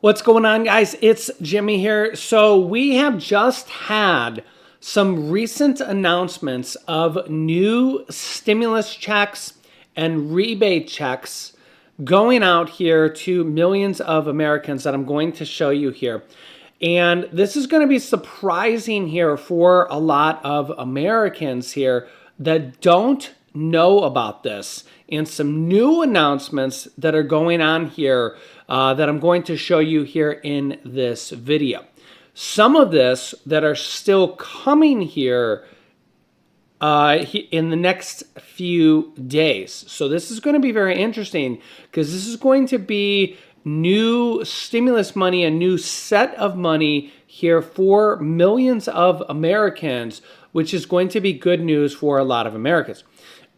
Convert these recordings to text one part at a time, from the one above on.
What's going on, guys? It's Jimmy here. So we have just had some recent announcements of new stimulus checks and rebate checks going out here to millions of Americans that I'm going to show you here. And this is going to be surprising here for a lot of Americans here that don't know about this, and some new announcements that are going on here that I'm going to show you here in this video. Some of this that are still coming here in the next few days. So this is going to be very interesting because this is going to be new stimulus money, a new set of money here for millions of Americans, which is going to be good news for a lot of Americans.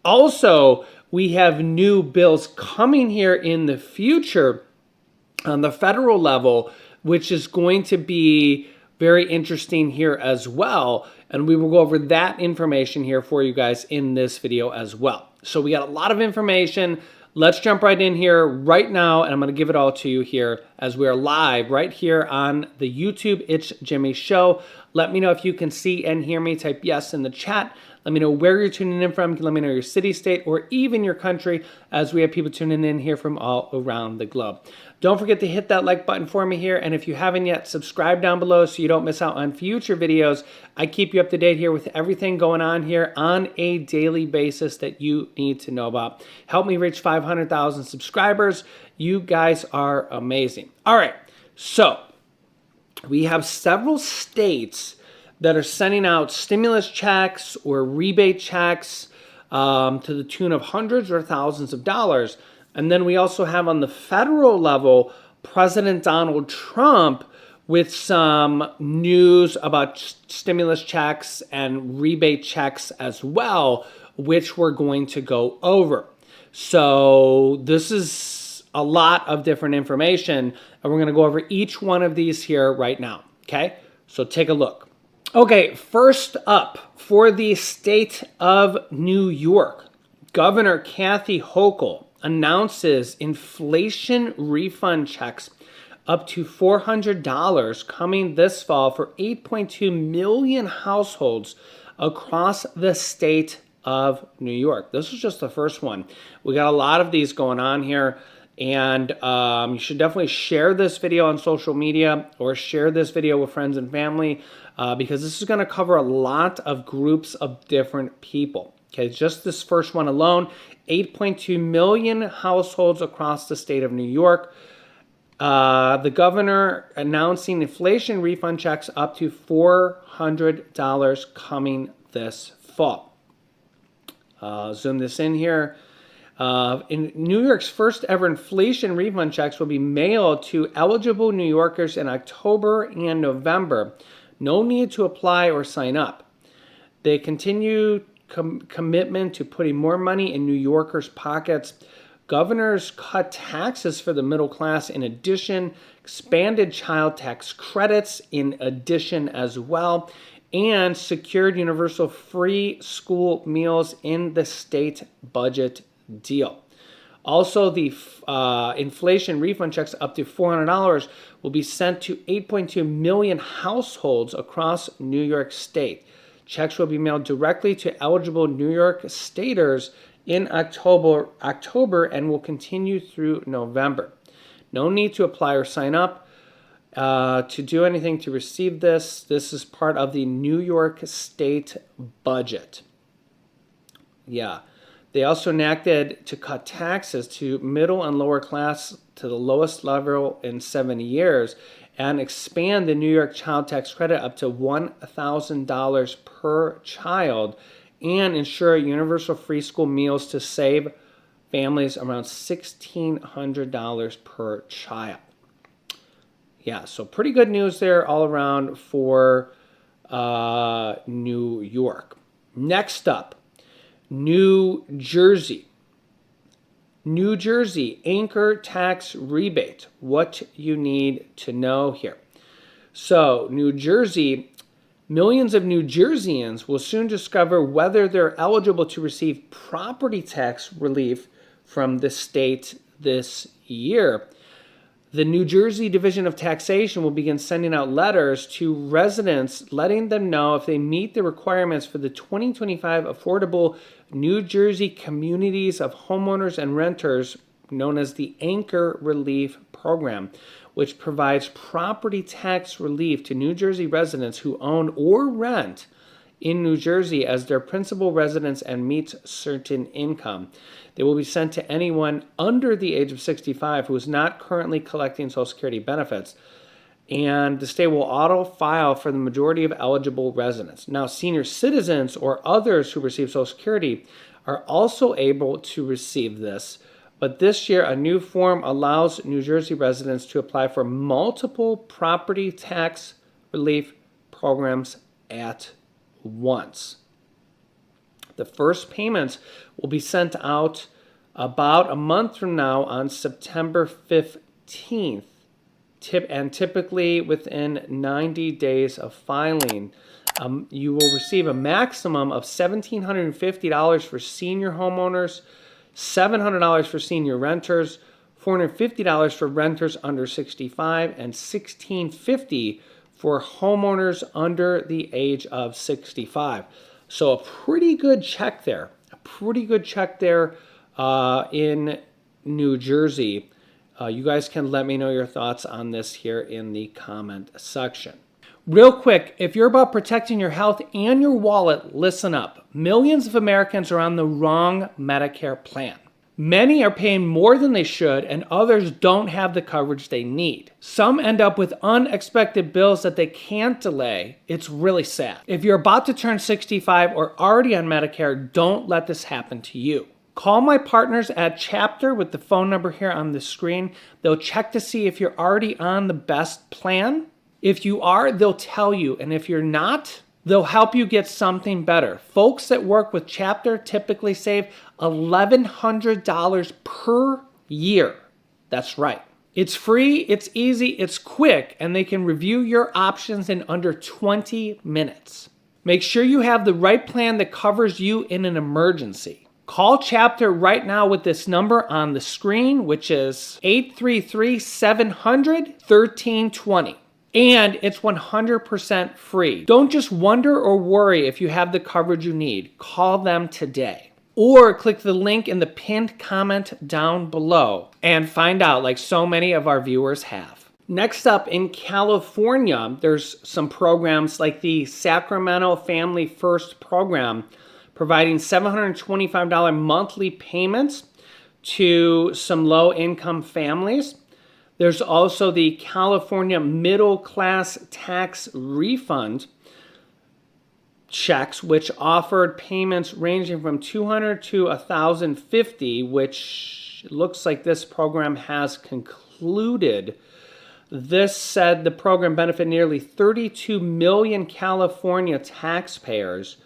Also, we have new bills coming here in the future on the federal level, which is going to be very interesting here as well. And we will go over that information here for you guys in this video as well. So we got a lot of information. Let's jump right in here right now, and I'm going to give it all to you here as we are live right here on the YouTube It's Jimmy Show. Let me know if you can see and hear me. Type yes in the chat. Let me know where you're tuning in from. Let me know your city, state, or even your country, as we have people tuning in here from all around the globe. Don't forget to hit that like button for me here. And if you haven't yet, subscribe down below so you don't miss out on future videos. I keep you up to date here with everything going on here on a daily basis that you need to know about. Help me reach 500,000 subscribers. You guys are amazing. All right, so we have several states that are sending out stimulus checks or rebate checks to the tune of hundreds or thousands of dollars. And then we also have on the federal level, President Donald Trump with some news about stimulus checks and rebate checks as well, which we're going to go over. So this is a lot of different information, and we're going to go over each one of these here right now. Okay, so take a look. Okay, first up, for the state of New York, Governor Kathy Hochul announces inflation refund checks up to $400 coming this fall for 8.2 million households across the state of New York. This is just the first one. We got a lot of these going on here. And you should definitely share this video on social media or share this video with friends and family because this is going to cover a lot of groups of different people. Okay, just this first one alone, 8.2 million households across the state of New York. The governor announcing inflation refund checks up to $400 coming this fall. Zoom this in here. In New York's first ever inflation refund checks will be mailed to eligible New Yorkers in October and November. No need to apply or sign up. They continue commitment to putting more money in New Yorkers' pockets. Governors cut taxes for the middle class in addition, expanded child tax credits in addition as well, and secured universal free school meals in the state budget deal. Also, the inflation refund checks up to $400 will be sent to 8.2 million households across New York State. Checks will be mailed directly to eligible New York staters in October and will continue through November. No need to apply or sign up to do anything to receive this. This is part of the New York State budget. Yeah. They also enacted to cut taxes to middle and lower class to the lowest level in 70 years and expand the New York child tax credit up to $1,000 per child and ensure universal free school meals to save families around $1,600 per child. Yeah, so pretty good news there all around for New York. Next up, New Jersey. New Jersey anchor tax rebate. What you need to know here. So, New Jersey, millions of New Jerseyans will soon discover whether they're eligible to receive property tax relief from the state this year. The New Jersey Division of Taxation will begin sending out letters to residents letting them know if they meet the requirements for the 2025 Affordable New Jersey Communities of Homeowners and Renters, known as the Anchor Relief Program, which provides property tax relief to New Jersey residents who own or rent in New Jersey as their principal residence and meets certain income. They will be sent to anyone under the age of 65 who is not currently collecting Social Security benefits, and the state will auto-file for the majority of eligible residents. Now, senior citizens or others who receive Social Security are also able to receive this, but this year a new form allows New Jersey residents to apply for multiple property tax relief programs at once. The first payments will be sent out about a month from now on September 15th, and typically within 90 days of filing. You will receive a maximum of $1,750 for senior homeowners, $700 for senior renters, $450 for renters under 65, and $1,650 for homeowners under the age of 65. So a pretty good check there. In New Jersey. You guys can let me know your thoughts on this here in the comment section. Real quick, if you're about protecting your health and your wallet, listen up. Millions of Americans are on the wrong Medicare plan. Many are paying more than they should, and others don't have the coverage they need. Some end up with unexpected bills that they can't delay. It's really sad. If you're about to turn 65 or already on Medicare, don't let this happen to you. Call my partners at Chapter with the phone number here on the screen. They'll check to see if you're already on the best plan. If you are, they'll tell you, and if you're not, they'll help you get something better. Folks that work with Chapter typically save $1,100 per year. That's right. It's free, it's easy, it's quick, and they can review your options in under 20 minutes. Make sure you have the right plan that covers you in an emergency. Call Chapter right now with this number on the screen, which is 833-700-1320. And it's 100% free. Don't just wonder or worry if you have the coverage you need. Call them today. Or click the link in the pinned comment down below and find out, like so many of our viewers have. Next up, in California, there's some programs like the Sacramento Family First program, providing $725 monthly payments to some low-income families. There's also the California Middle Class Tax Refund checks, which offered payments ranging from $200 to $1,050, which looks like this program has concluded. This said the program benefited nearly 32 million California taxpayers.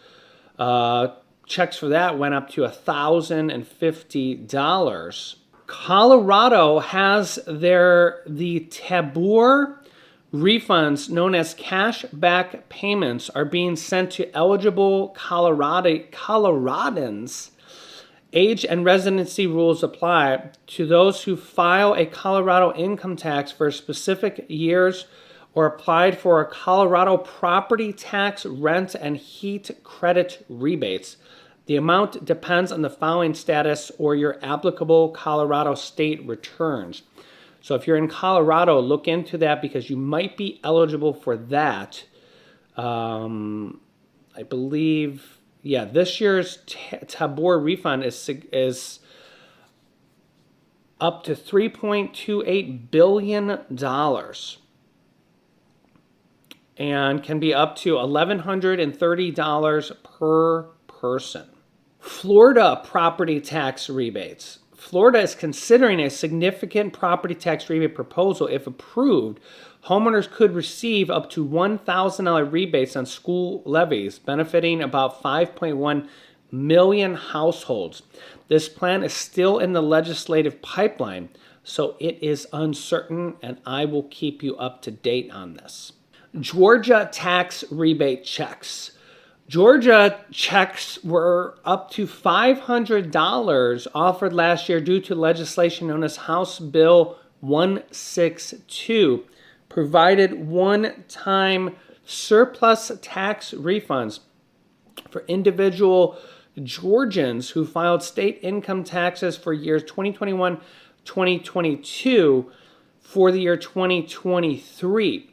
Checks for that went up to $1,050. Colorado has the Tabor refunds, known as cash back payments, are being sent to eligible Coloradans. Age and residency rules apply to those who file a Colorado income tax for specific years or applied for a Colorado property tax, rent, and heat credit rebates. The amount depends on the filing status or your applicable Colorado state returns. So if you're in Colorado, look into that because you might be eligible for that. I believe, this year's Tabor refund is up to $3.28 billion and can be up to $1,130 per person. Florida property tax rebates. Florida is considering a significant property tax rebate proposal. If approved, homeowners could receive up to $1,000 rebates on school levies, benefiting about 5.1 million households. This plan is still in the legislative pipeline, so it is uncertain, and I will keep you up to date on this. Georgia tax rebate checks. Georgia checks were up to $500 offered last year due to legislation known as House Bill 162 provided one-time surplus tax refunds for individual Georgians who filed state income taxes for years 2021, 2022 for the year 2023.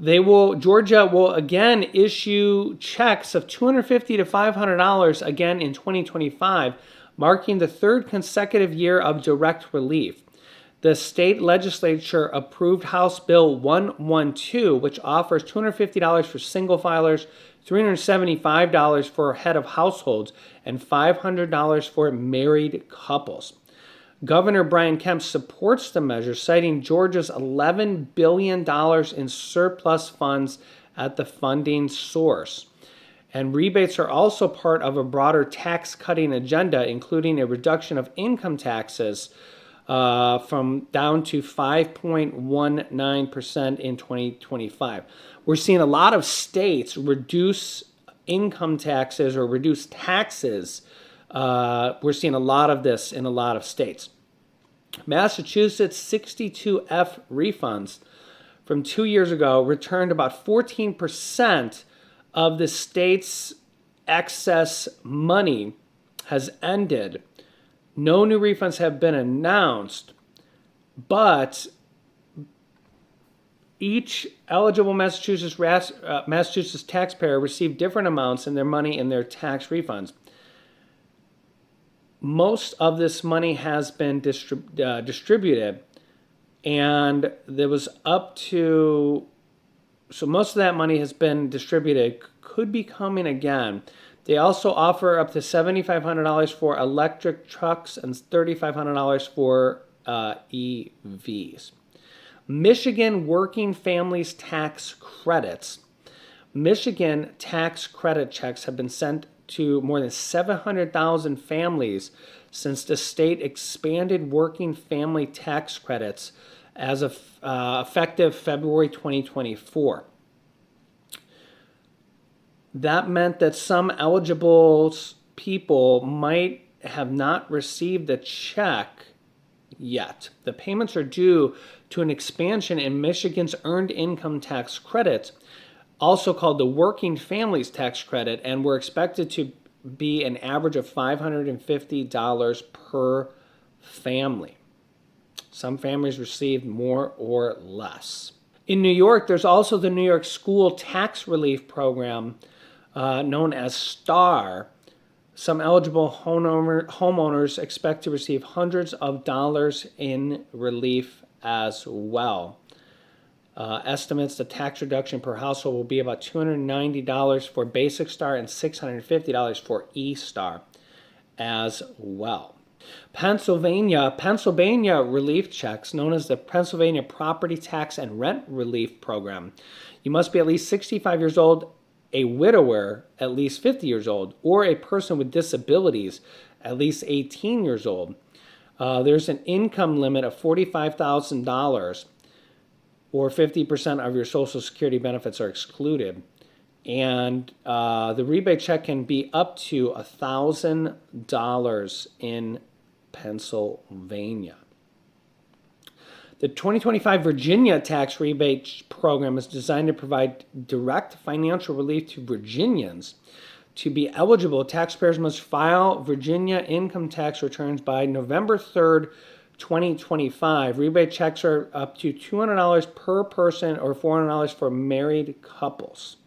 Georgia will again issue checks of $250 to $500 again in 2025, marking the third consecutive year of direct relief. The state legislature approved House Bill 112, which offers $250 for single filers, $375 for head of households, and $500 for married couples. Governor Brian Kemp supports the measure, citing Georgia's $11 billion in surplus funds at the funding source. And rebates are also part of a broader tax-cutting agenda, including a reduction of income taxes from down to 5.19% in 2025. We're seeing a lot of states reduce income taxes or reduce taxes. We're seeing a lot of this in a lot of states. Massachusetts 62F refunds from 2 years ago returned about 14% of the state's excess money has ended. No new refunds have been announced, but each eligible Massachusetts taxpayer received different amounts in their money in their tax refunds. Most of this money has been distributed, and there was so most of that money has been distributed, could be coming again. They also offer up to $7,500 for electric trucks and $3,500 for EVs. Michigan Working Families Tax Credits. Michigan tax credit checks have been sent to more than 700,000 families since the state expanded working family tax credits as of effective February 2024. That meant that some eligible people might have not received the check yet. The payments are due to an expansion in Michigan's earned income tax credits, also called the Working Families Tax Credit, and were expected to be an average of $550 per family. Some families received more or less. In New York, there's also the New York School Tax Relief Program, known as STAR. Some eligible homeowners expect to receive hundreds of dollars in relief as well. Estimates the tax reduction per household will be about $290 for Basic Star and $650 for E-Star as well. Pennsylvania relief checks, known as the Pennsylvania Property Tax and Rent Relief Program. You must be at least 65 years old, a widower at least 50 years old, or a person with disabilities at least 18 years old. There's an income limit of $45,000, or 50% of your Social Security benefits are excluded. And the rebate check can be up to $1,000 in Pennsylvania. The 2025 Virginia Tax Rebate Program is designed to provide direct financial relief to Virginians. To be eligible, taxpayers must file Virginia income tax returns by November 3rd, 2025. Rebate checks are up to $200 per person or $400 for married couples.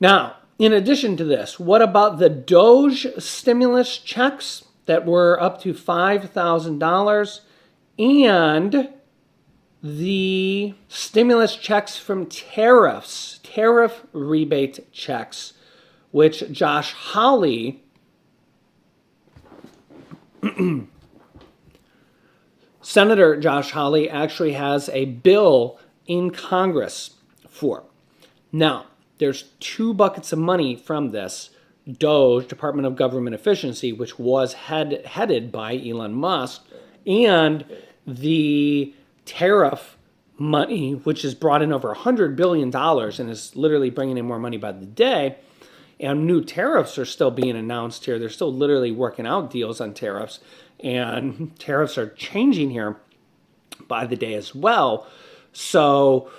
Now, in addition to this, what about the DOGE Stimulus Checks that were up to $5,000 and the stimulus checks from Tariff Rebate Checks, which Josh Hawley Senator Josh Hawley actually has a bill in Congress for. Now, there's two buckets of money from this. DOGE, Department of Government Efficiency, which was headed by Elon Musk, and the tariff money, which has brought in over $100 billion and is literally bringing in more money by the day. And new tariffs are still being announced here. They're still literally working out deals on tariffs, and tariffs are changing here. by the day as well. So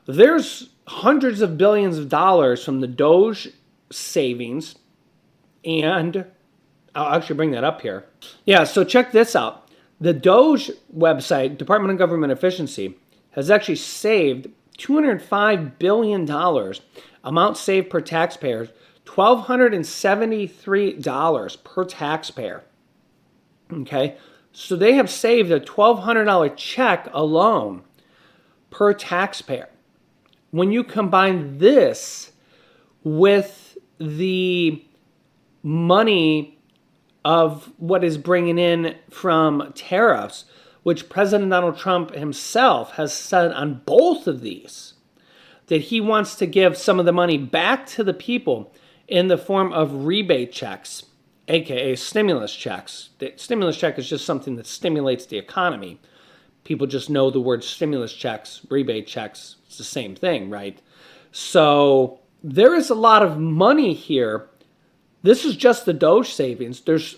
there's hundreds of billions of dollars from the DOGE savings, and I'll actually bring that up here. Yeah, so check this out. The DOGE website, Department of Government Efficiency, has actually saved $205 billion, amount saved per taxpayer, $1,273 per taxpayer. Okay, so they have saved a $1,200 check alone per taxpayer. When you combine this with the money of what is bringing in from tariffs, which President Donald Trump himself has said on both of these, that he wants to give some of the money back to the people in the form of rebate checks, aka stimulus checks. The stimulus check is just something that stimulates the economy. People just know the word stimulus checks, rebate checks. It's the same thing, right? So there is a lot of money here. This is just the DOGE savings. There's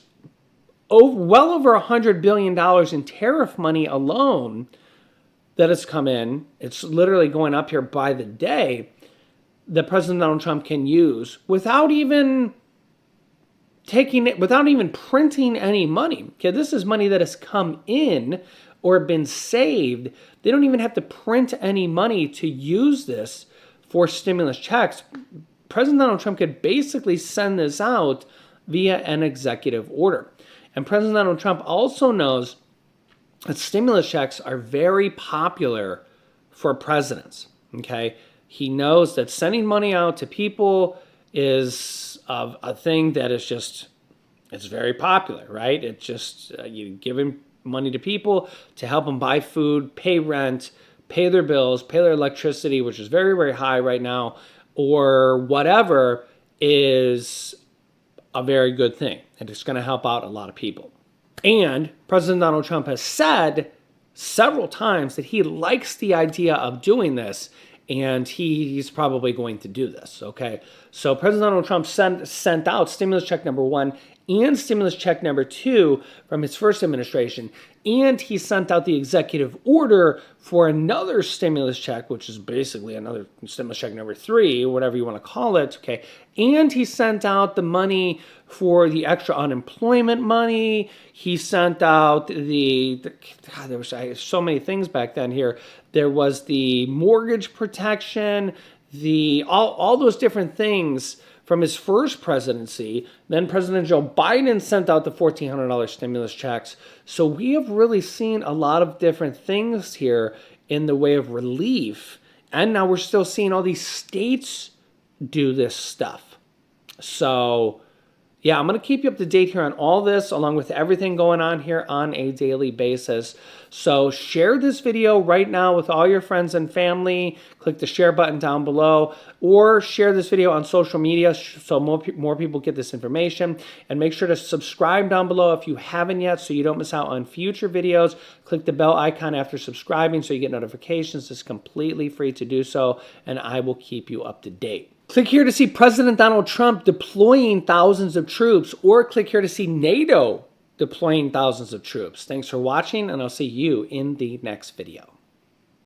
well over $100 billion in tariff money alone that has come in. It's literally going up here by the day that President Donald Trump can use without even printing any money. Okay, this is money that has come in or been saved. They don't even have to print any money to use this for stimulus checks. President Donald Trump could basically send this out via an executive order. And President Donald Trump also knows that stimulus checks are very popular for presidents. Okay, he knows that sending money out to people is a thing that is just, it's very popular, right? It's just you giving money to people to help them buy food, pay rent, pay their bills, pay their electricity, which is very, very high right now, or whatever, is a very good thing. And it's going to help out a lot of people. And President Donald Trump has said several times that he likes the idea of doing this, and he's probably going to do this, okay? So President Donald Trump sent out stimulus check number 1 and stimulus check number 2 from his first administration, and he sent out the executive order for another stimulus check, which is basically another stimulus check number 3, whatever you want to call it, okay? And he sent out the money for the extra unemployment money. He sent out God, there was so many things back then here. There was the mortgage protection, all those different things from his first presidency. Then President Joe Biden sent out the $1,400 stimulus checks. So we have really seen a lot of different things here in the way of relief. And now we're still seeing all these states do this stuff. So yeah, I'm going to keep you up to date here on all this, along with everything going on here on a daily basis. So share this video right now with all your friends and family. Click the share button down below, or share this video on social media so more people get this information. And make sure to subscribe down below if you haven't yet so you don't miss out on future videos. Click the bell icon after subscribing so you get notifications. It's completely free to do so, and I will keep you up to date. Click here to see President Donald Trump deploying thousands of troops, or click here to see NATO deploying thousands of troops. Thanks for watching, and I'll see you in the next video.